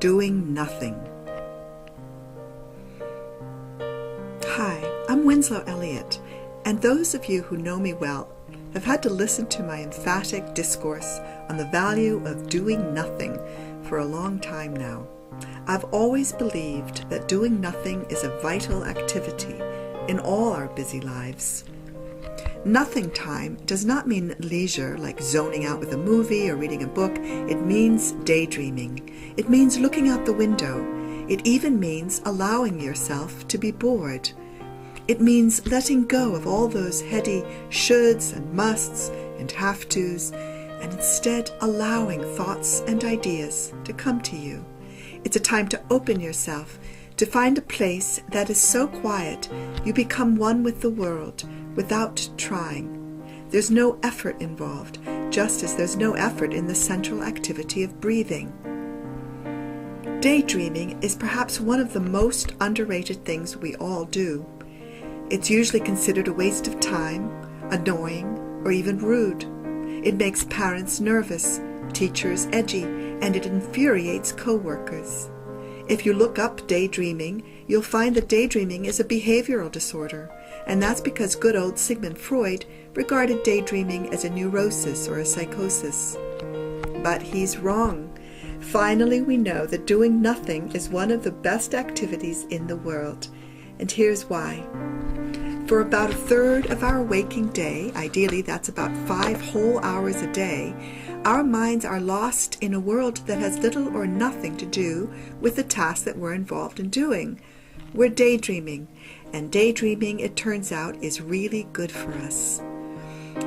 doing nothing. Hi, I'm Winslow Elliott, and those of you who know me well have had to listen to my emphatic discourse on the value of doing nothing for a long time now. I've always believed that doing nothing is a vital activity in all our busy lives. Nothing time does not mean leisure, like zoning out with a movie or reading a book. It means daydreaming. It means looking out the window. It even means allowing yourself to be bored. It means letting go of all those heady shoulds and musts and have-tos, and instead allowing thoughts and ideas to come to you. It's a time to open yourself, to find a place that is so quiet you become one with the world without trying. There's no effort involved, just as there's no effort in the central activity of breathing. Daydreaming is perhaps one of the most underrated things we all do. It's usually considered a waste of time, annoying, or even rude. It makes parents nervous, teachers edgy, and it infuriates co-workers. If you look up daydreaming, you'll find that daydreaming is a behavioral disorder, and that's because good old Sigmund Freud regarded daydreaming as a neurosis or a psychosis. But he's wrong. Finally, we know that doing nothing is one of the best activities in the world, and here's why. For about a third of our waking day, ideally that's about 5 whole hours a day, our minds are lost in a world that has little or nothing to do with the task that we're involved in doing. We're daydreaming, and daydreaming, it turns out, is really good for us.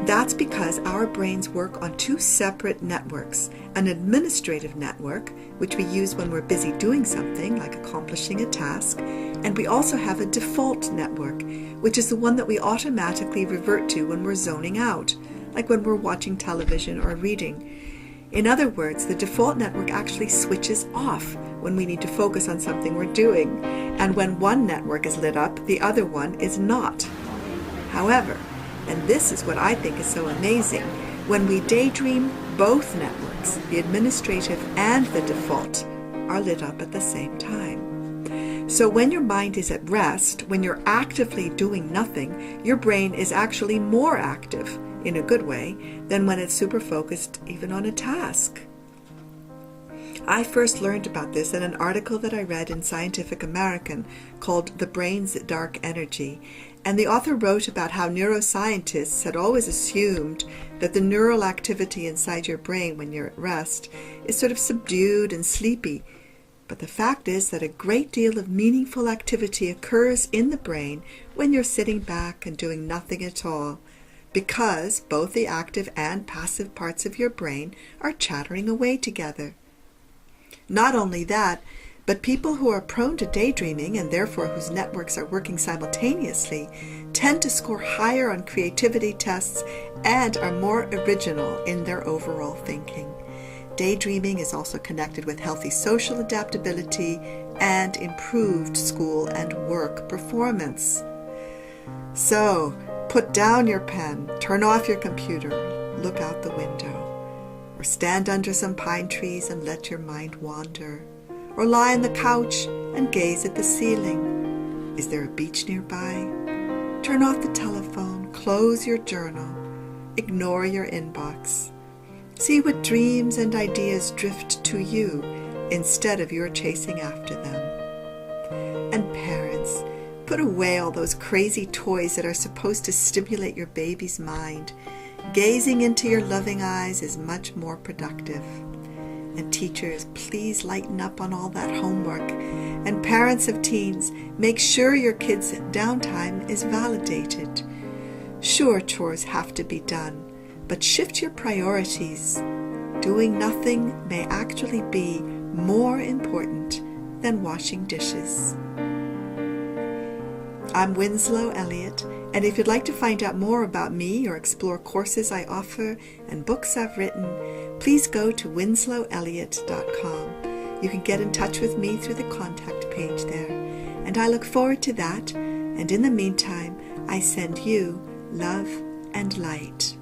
That's because our brains work on 2 separate networks, an administrative network, which we use when we're busy doing something, like accomplishing a task, and we also have a default network, which is the one that we automatically revert to when we're zoning out, like when we're watching television or reading. In other words, the default network actually switches off when we need to focus on something we're doing, and when one network is lit up, the other one is not. However, and this is what I think is so amazing, when we daydream, both networks, the administrative and the default, are lit up at the same time. So when your mind is at rest, when you're actively doing nothing, your brain is actually more active, in a good way, than when it's super focused even on a task. I first learned about this in an article that I read in Scientific American called The Brain's Dark Energy, and the author wrote about how neuroscientists had always assumed that the neural activity inside your brain when you're at rest is sort of subdued and sleepy. But the fact is that a great deal of meaningful activity occurs in the brain when you're sitting back and doing nothing at all, because both the active and passive parts of your brain are chattering away together. Not only that, but people who are prone to daydreaming, and therefore whose networks are working simultaneously, tend to score higher on creativity tests and are more original in their overall thinking. Daydreaming is also connected with healthy social adaptability and improved school and work performance. So, put down your pen, turn off your computer, look out the window, or stand under some pine trees and let your mind wander, or lie on the couch and gaze at the ceiling. Is there a beach nearby? Turn off the telephone, close your journal, ignore your inbox. See what dreams and ideas drift to you instead of your chasing after them. And parents, put away all those crazy toys that are supposed to stimulate your baby's mind. Gazing into your loving eyes is much more productive. And teachers, please lighten up on all that homework. And parents of teens, make sure your kids' downtime is validated. Sure, chores have to be done, but shift your priorities. Doing nothing may actually be more important than washing dishes. I'm Winslow Elliott, and if you'd like to find out more about me or explore courses I offer and books I've written, please go to winslowelliott.com. You can get in touch with me through the contact page there, and I look forward to that. And in the meantime, I send you love and light.